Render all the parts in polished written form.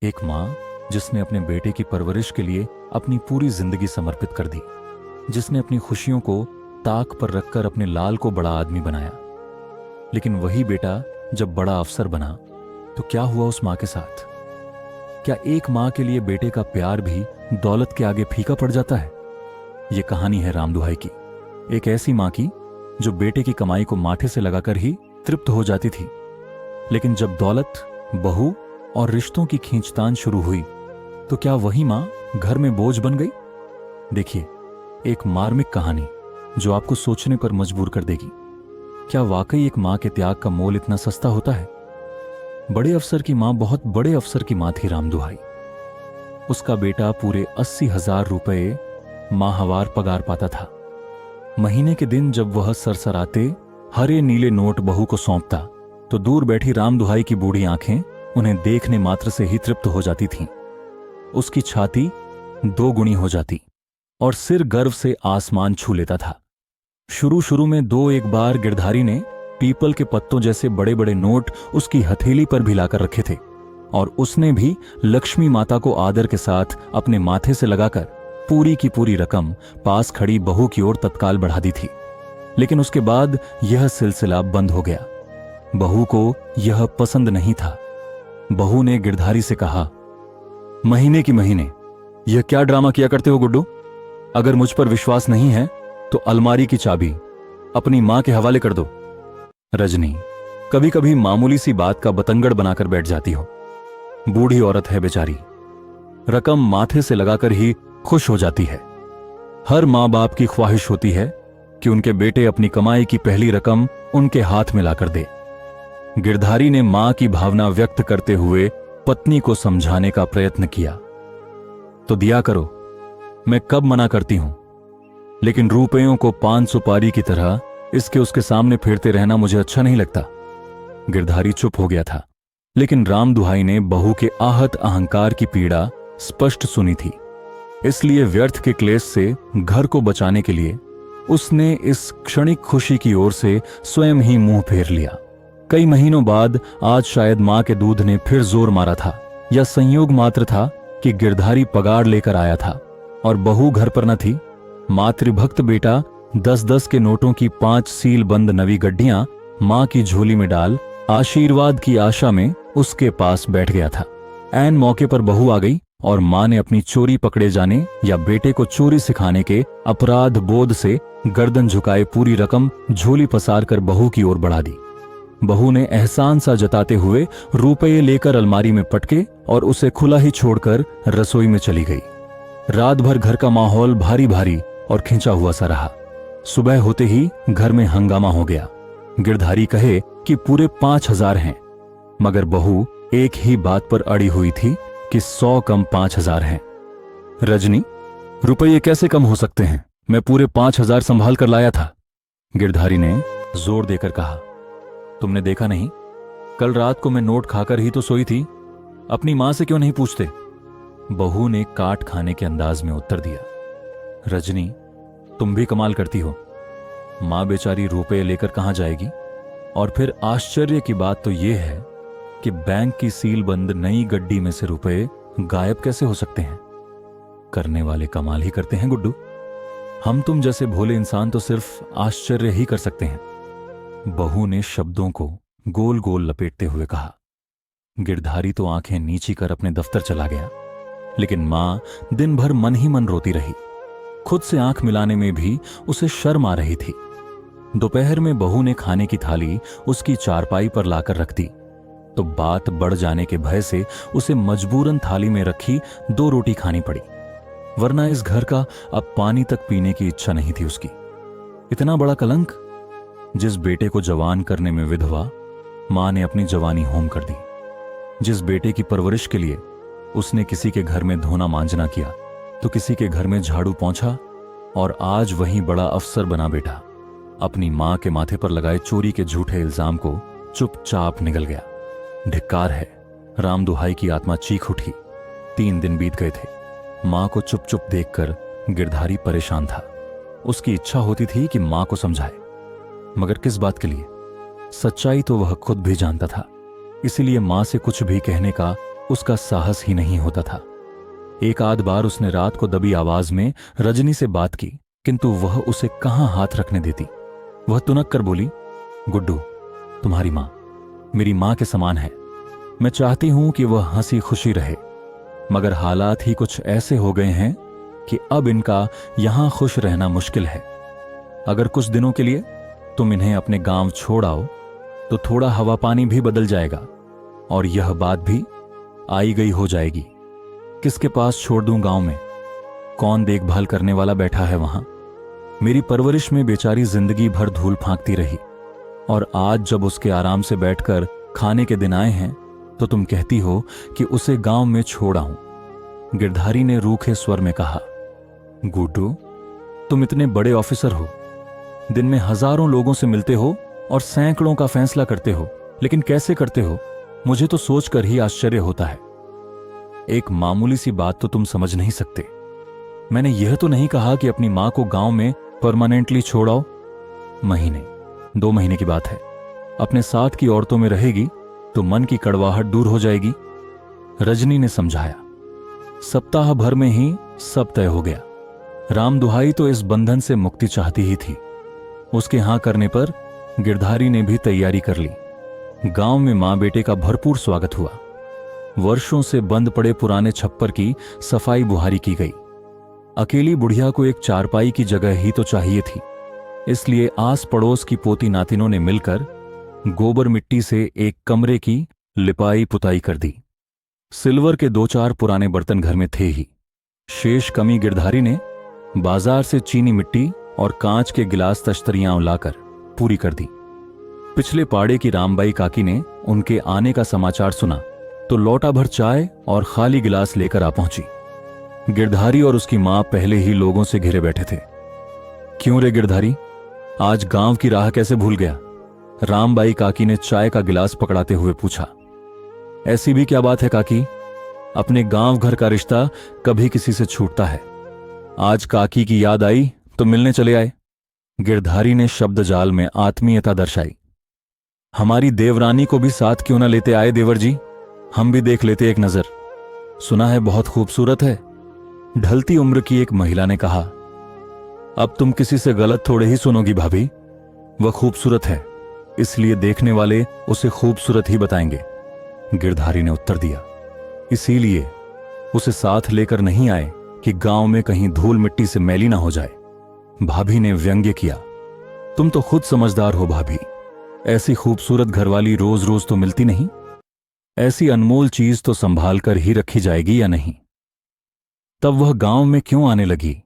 एक माँ जिसने अपने बेटे की परवरिश के लिए अपनी पूरी जिंदगी समर्पित कर दी, जिसने अपनी खुशियों को ताक पर रखकर अपने लाल को बड़ा आदमी बनाया। लेकिन वही बेटा जब बड़ा अफसर बना तो क्या हुआ उस माँ के साथ? क्या एक माँ के लिए बेटे का प्यार भी दौलत के आगे फीका पड़ जाता है? यह कहानी है राम दुहाई की, एक ऐसी माँ की जो बेटे की कमाई को माथे से लगाकर ही तृप्त हो जाती थी। लेकिन जब दौलत, बहू और रिश्तों की खींचतान शुरू हुई तो क्या वही मां घर में बोझ बन गई? देखिए, एक मार्मिक कहानी जो आपको सोचने पर मजबूर कर देगी। क्या वाकई एक मां के त्याग का मोल इतना सस्ता होता है? बड़े अफसर की मां बहुत बड़े अफसर की मां थी राम दुहाई। उसका बेटा पूरे 80,000 रुपए माहवार पगार पाता था। महीने के दिन जब वह सरसराते हरे नीले नोट बहू को सौंपता तो दूर बैठी राम दुहाई की बूढ़ी आंखें उन्हें देखने मात्र से ही तृप्त हो जाती थीं। उसकी छाती दो गुनी हो जाती और सिर गर्व से आसमान छू लेता था। शुरू शुरू में दो एक बार गिरधारी ने पीपल के पत्तों जैसे बड़े बड़े नोट उसकी हथेली पर भी लाकर रखे थे और उसने भी लक्ष्मी माता को आदर के साथ अपने माथे से लगाकर पूरी की पूरी रकम पास खड़ी बहू की ओर तत्काल बढ़ा दी थी। लेकिन उसके बाद यह सिलसिला बंद हो गया। बहू को यह पसंद नहीं था। बहू ने गिरधारी से कहा, महीने की महीने यह क्या ड्रामा किया करते हो गुड्डू? अगर मुझ पर विश्वास नहीं है तो अलमारी की चाबी अपनी मां के हवाले कर दो। रजनी कभी कभी मामूली सी बात का बतंगड़ बनाकर बैठ जाती हो। बूढ़ी औरत है बेचारी, रकम माथे से लगाकर ही खुश हो जाती है। हर मां बाप की ख्वाहिश होती है कि उनके बेटे अपनी कमाई की पहली रकम उनके हाथ में लाकर दे। गिरधारी ने मां की भावना व्यक्त करते हुए पत्नी को समझाने का प्रयत्न किया, तो दिया करो, मैं कब मना करती हूं, लेकिन रुपयों को पान सुपारी की तरह इसके उसके सामने फेरते रहना मुझे अच्छा नहीं लगता। गिरधारी चुप हो गया था, लेकिन राम दुहाई ने बहू के आहत अहंकार की पीड़ा स्पष्ट सुनी थी। इसलिए व्यर्थ के क्लेश से घर को बचाने के लिए उसने इस क्षणिक खुशी की ओर से स्वयं ही मुंह फेर लिया। कई महीनों बाद आज शायद मां के दूध ने फिर जोर मारा था, या संयोग मात्र था कि गिरधारी पगार लेकर आया था और बहू घर पर न थी। मातृभक्त बेटा 10-10 के नोटों की 5 सील बंद नवी गड्डियां मां की झोली में डाल आशीर्वाद की आशा में उसके पास बैठ गया था। ऐन मौके पर बहू आ गई और मां ने अपनी चोरी पकड़े जाने या बेटे को चोरी सिखाने के अपराध बोध से गर्दन झुकाए पूरी रकम झोली पसार कर बहू की ओर बढ़ा दी। बहू ने एहसान सा जताते हुए रुपये लेकर अलमारी में पटके और उसे खुला ही छोड़कर रसोई में चली गई। रात भर घर का माहौल भारी भारी और खिंचा हुआ सा रहा। सुबह होते ही घर में हंगामा हो गया। गिरधारी कहे कि पूरे 5,000 हैं, मगर बहू एक ही बात पर अड़ी हुई थी कि 100 कम 5,000 हैं। रजनी, रुपये कैसे कम हो सकते हैं? मैं पूरे 5,000 संभाल कर लाया था, गिरधारी ने जोर देकर कहा। तुमने देखा नहीं, कल रात को मैं नोट खाकर ही तो सोई थी। अपनी मां से क्यों नहीं पूछते? बहू ने काट खाने के अंदाज में उत्तर दिया। रजनी, तुम भी कमाल करती हो। मां बेचारी रुपए लेकर कहां जाएगी? और फिर आश्चर्य की बात तो यह है कि बैंक की सील बंद नई गड्डी में से रुपए गायब कैसे हो सकते हैं? करने वाले कमाल ही करते हैं गुड्डू। हम तुम जैसे भोले इंसान तो सिर्फ आश्चर्य ही कर सकते हैं। बहू ने शब्दों को गोल गोल लपेटते हुए कहा। गिरधारी तो आंखें नीची कर अपने दफ्तर चला गया, लेकिन मां दिन भर मन ही मन रोती रही। खुद से आंख मिलाने में भी उसे शर्म आ रही थी। दोपहर में बहू ने खाने की थाली उसकी चारपाई पर लाकर रख दी तो बात बढ़ जाने के भय से उसे मजबूरन थाली में रखी 2 रोटी खानी पड़ी, वरना इस घर का अब पानी तक पीने की इच्छा नहीं थी उसकी। इतना बड़ा कलंक, जिस बेटे को जवान करने में विधवा मां ने अपनी जवानी होम कर दी, जिस बेटे की परवरिश के लिए उसने किसी के घर में धोना मांजना किया तो किसी के घर में झाड़ू पोंछा, और आज वही बड़ा अफसर बना बेटा अपनी मां के माथे पर लगाए चोरी के झूठे इल्जाम को चुपचाप निगल गया। धिक्कार है। राम दुहाई की आत्मा चीख उठी। 3 दिन बीत गए थे। मां को चुप चुप देखकर गिरधारी परेशान था। उसकी इच्छा होती थी कि मां को समझाए, मगर किस बात के लिए? सच्चाई तो वह खुद भी जानता था, इसीलिए मां से कुछ भी कहने का उसका साहस ही नहीं होता था। एक आध बार उसने रात को दबी आवाज में रजनी से बात की, किंतु वह उसे कहां हाथ रखने देती। वह तुनक कर बोली, गुड्डू, तुम्हारी मां मेरी मां के समान है। मैं चाहती हूं कि वह हंसी खुशी रहे, मगर हालात ही कुछ ऐसे हो गए हैं कि अब इनका यहां खुश रहना मुश्किल है। अगर कुछ दिनों के लिए तुम इन्हें अपने गांव छोड़ आओ तो थोड़ा हवा पानी भी बदल जाएगा और यह बात भी आई गई हो जाएगी। किसके पास छोड़ दूं गांव में? कौन देखभाल करने वाला बैठा है वहां? मेरी परवरिश में बेचारी जिंदगी भर धूल फांकती रही, और आज जब उसके आराम से बैठकर खाने के दिन आए हैं तो तुम कहती हो कि उसे गांव में छोड़ आऊं। गिरधारी ने रूखे स्वर में कहा, गुड्डू, तुम इतने बड़े ऑफिसर हो, दिन में हजारों लोगों से मिलते हो और सैकड़ों का फैसला करते हो, लेकिन कैसे करते हो मुझे तो सोचकर ही आश्चर्य होता है। एक मामूली सी बात तो तुम समझ नहीं सकते। मैंने यह तो नहीं कहा कि अपनी मां को गांव में परमानेंटली छोड़ाओ। महीने 2 महीने की बात है। अपने साथ की औरतों में रहेगी तो मन की कड़वाहट दूर हो जाएगी। रजनी ने समझाया। सप्ताह भर में ही सब तय हो गया। राम दुहाई तो इस बंधन से मुक्ति चाहती ही थी। उसके हां करने पर गिरधारी ने भी तैयारी कर ली। गांव में मां बेटे का भरपूर स्वागत हुआ। वर्षों से बंद पड़े पुराने छप्पर की सफाई बुहारी की गई। अकेली बुढ़िया को एक चारपाई की जगह ही तो चाहिए थी, इसलिए आस पड़ोस की पोती नातिनों ने मिलकर गोबर मिट्टी से एक कमरे की लिपाई पुताई कर दी। सिल्वर के 2-4 पुराने बर्तन घर में थे ही। शेष कमी गिरधारी ने बाजार से चीनी मिट्टी और कांच के गिलास तश्तरियां लाकर पूरी कर दी। पिछले पाड़े की रामबाई काकी ने उनके आने का समाचार सुना तो लोटा भर चाय और खाली गिलास लेकर आ पहुंची। गिरधारी और उसकी मां पहले ही लोगों से घिरे बैठे थे। क्यों रे गिरधारी, आज गांव की राह कैसे भूल गया? रामबाई काकी ने चाय का गिलास पकड़ाते हुए पूछा। ऐसी भी क्या बात है काकी, अपने गांव घर का रिश्ता कभी किसी से छूटता है। आज काकी की याद आई तो मिलने चले आए। गिरधारी ने शब्द जाल में आत्मीयता दर्शाई। हमारी देवरानी को भी साथ क्यों ना लेते आए देवर जी, हम भी देख लेते एक नजर। सुना है बहुत खूबसूरत है। ढलती उम्र की एक महिला ने कहा। अब तुम किसी से गलत थोड़े ही सुनोगी भाभी, वह खूबसूरत है, इसलिए देखने वाले उसे खूबसूरत ही बताएंगे। गिरधारी ने उत्तर दिया। इसीलिए उसे साथ लेकर नहीं आए कि गांव में कहीं धूल मिट्टी से मैली ना हो जाए। भाभी ने व्यंग्य किया। तुम तो खुद समझदार हो भाभी, ऐसी खूबसूरत घरवाली रोज रोज तो मिलती नहीं। ऐसी अनमोल चीज तो संभाल कर ही रखी जाएगी या नहीं? तब वह गांव में क्यों आने लगी?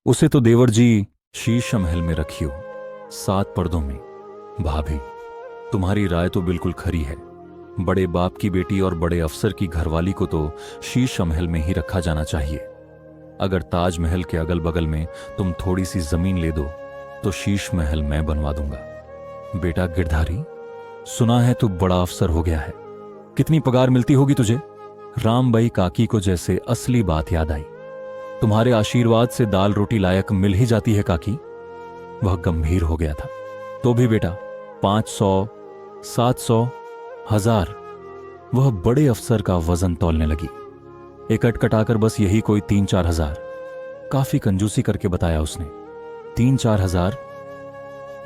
उसे तो देवर जी शीश महल में रखियो, 7 पर्दों में। भाभी, तुम्हारी राय तो बिल्कुल खरी है। बड़े बाप की बेटी और बड़े अफसर की घरवाली को तो शीश महल में ही रखा जाना चाहिए। अगर ताजमहल के अगल बगल में तुम थोड़ी सी जमीन ले दो तो शीश महल मैं बनवा दूंगा। बेटा गिरधारी, सुना है तू बड़ा अफसर हो गया है, कितनी पगार मिलती होगी तुझे? रामबाई काकी को जैसे असली बात याद आई। तुम्हारे आशीर्वाद से दाल रोटी लायक मिल ही जाती है काकी। वह गंभीर हो गया था। तो भी बेटा 500, 700, 1000, वह बड़े अफसर का वजन तौलने लगी। एकट कटाकर बस यही कोई 3-4 हजार। काफी कंजूसी करके बताया उसने। 3-4 हजार।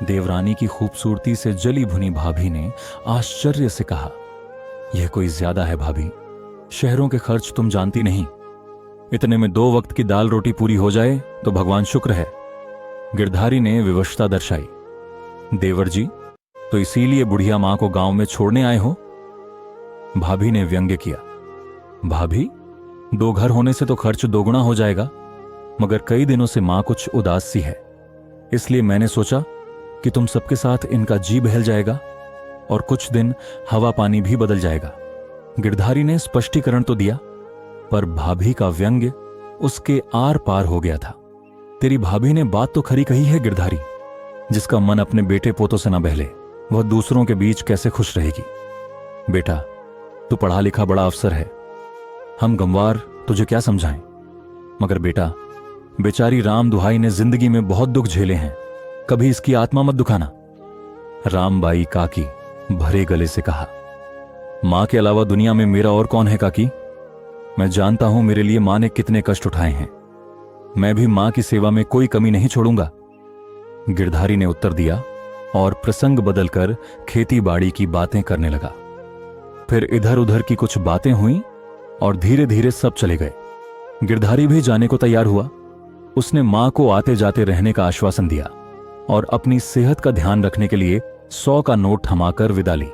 देवरानी की खूबसूरती से जली भुनी भाभी ने आश्चर्य से कहा, यह कोई ज्यादा है भाभी, शहरों के खर्च तुम जानती नहीं। इतने में 2 वक्त की दाल रोटी पूरी हो जाए तो भगवान शुक्र है। गिरधारी ने विवशता दर्शाई। देवर जी, तो इसीलिए बुढ़िया मां को गांव में छोड़ने आए हो? भाभी ने व्यंग्य किया। भाभी, 2 घर होने से तो खर्च दोगुना हो जाएगा, मगर कई दिनों से मां कुछ उदास सी है, इसलिए मैंने सोचा कि तुम सबके साथ इनका जी बहल जाएगा और कुछ दिन हवा पानी भी बदल जाएगा। गिरधारी ने स्पष्टीकरण तो दिया, पर भाभी का व्यंग्य उसके आर पार हो गया था। तेरी भाभी ने बात तो खरी कही है गिरधारी, जिसका मन अपने बेटे पोतों से न बहले वह दूसरों के बीच कैसे खुश रहेगी। बेटा, तू पढ़ा लिखा बड़ा अफसर है, हम गंवार तुझे क्या समझाएं। मगर बेटा, बेचारी राम दुहाई ने जिंदगी में बहुत दुख झेले हैं, कभी इसकी आत्मा मत दुखाना। रामबाई काकी भरे गले से कहा। मां के अलावा दुनिया में मेरा और कौन है काकी? मैं जानता हूं मेरे लिए मां ने कितने कष्ट उठाए हैं। मैं भी मां की सेवा में कोई कमी नहीं छोड़ूंगा। गिरधारी ने उत्तर दिया और प्रसंग बदलकर खेती बाड़ी की बातें करने लगा। फिर इधर उधर की कुछ बातें हुई और धीरे धीरे सब चले गए। गिरधारी भी जाने को तैयार हुआ। उसने मां को आते जाते रहने का आश्वासन दिया और अपनी सेहत का ध्यान रखने के लिए 100 का नोट थमाकर विदा ली।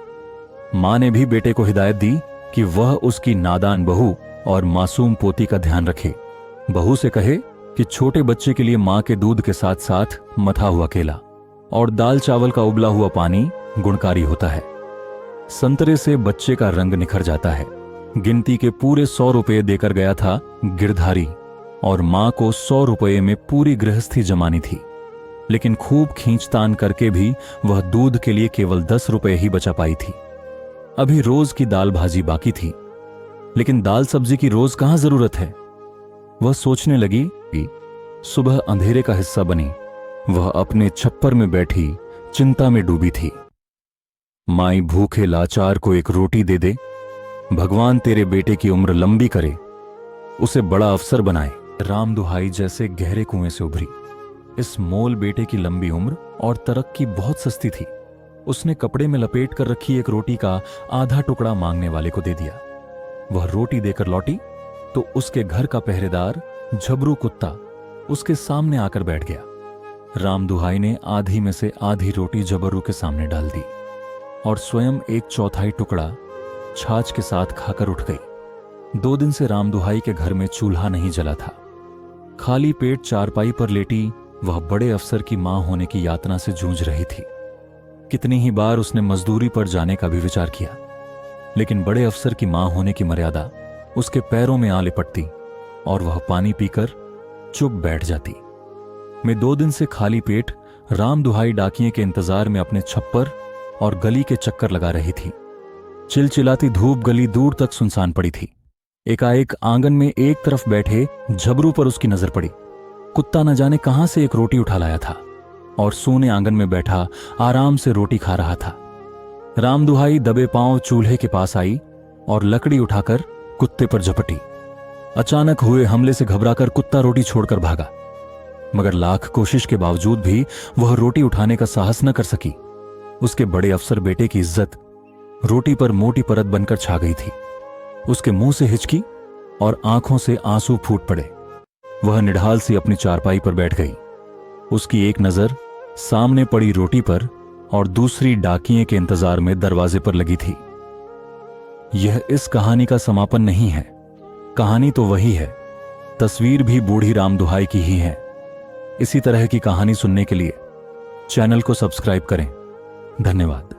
मां ने भी बेटे को हिदायत दी कि वह उसकी नादान बहू और मासूम पोती का ध्यान रखे। बहू से कहे कि छोटे बच्चे के लिए मां के दूध के साथ साथ मथा हुआ केला और दाल चावल का उबला हुआ पानी गुणकारी होता है। संतरे से बच्चे का रंग निखर जाता है। गिनती के पूरे 100 रुपये देकर गया था गिरधारी और मां को 100 रुपये में पूरी गृहस्थी जमानी थी। लेकिन खूब खींचतान करके भी वह दूध के लिए केवल 10 रुपये ही बचा पाई थी। अभी रोज की दाल भाजी बाकी थी, लेकिन दाल सब्जी की रोज कहां जरूरत है। वह सोचने लगी कि सुबह अंधेरे का हिस्सा बनी वह अपने छप्पर में बैठी चिंता में डूबी थी। माई भूखे लाचार को एक रोटी दे दे, भगवान तेरे बेटे की उम्र लंबी करे, उसे बड़ा अफसर बनाए। राम दुहाई जैसे गहरे कुएं से उभरी। इस मोल बेटे की लंबी उम्र और तरक्की बहुत सस्ती थी। उसने कपड़े में लपेट कर रखी एक रोटी का आधा टुकड़ा मांगने वाले को दे दिया। वह रोटी देकर लौटी तो उसके घर का पहरेदार झबरू कुत्ता उसके सामने आकर बैठ गया। राम दुहाई ने आधी में से आधी रोटी झबरू के सामने डाल दी और स्वयं 1/4 टुकड़ा छाछ के साथ खाकर उठ गई। 2 दिन से राम दुहाई के घर में चूल्हा नहीं जला था। खाली पेट चारपाई पर लेटी वह बड़े अफसर की मां होने की यातना से जूझ रही थी। कितनी ही बार उसने मजदूरी पर जाने का भी विचार किया, लेकिन बड़े अफसर की मां होने की मर्यादा उसके पैरों में आ लिपटती और वह पानी पीकर चुप बैठ जाती। मैं 2 दिन से खाली पेट राम दुहाई डाकिये के इंतजार में अपने छप्पर और गली के चक्कर लगा रही थी। चिलचिलाती धूप गली दूर तक सुनसान पड़ी थी। एकाएक आंगन में एक तरफ बैठे झबरू पर उसकी नजर पड़ी। कुत्ता न जाने कहां से एक रोटी उठा लाया था और सूने आंगन में बैठा आराम से रोटी खा रहा था। राम दुहाई दबे पांव चूल्हे के पास आई और लकड़ी उठाकर कुत्ते पर झपटी। अचानक हुए हमले से घबराकर कुत्ता रोटी छोड़कर भागा, मगर लाख कोशिश के बावजूद भी वह रोटी उठाने का साहस न कर सकी। उसके बड़े अफसर बेटे की इज्जत रोटी पर मोटी परत बनकर छा गई थी। उसके मुंह से हिचकी और आंखों से आंसू फूट पड़े। वह निढाल सी अपनी चारपाई पर बैठ गई। उसकी एक नजर सामने पड़ी रोटी पर और दूसरी डाकिये के इंतजार में दरवाजे पर लगी थी। यह इस कहानी का समापन नहीं है। कहानी तो वही है, तस्वीर भी बूढ़ी राम दुहाई की ही है। इसी तरह की कहानी सुनने के लिए चैनल को सब्सक्राइब करें। धन्यवाद।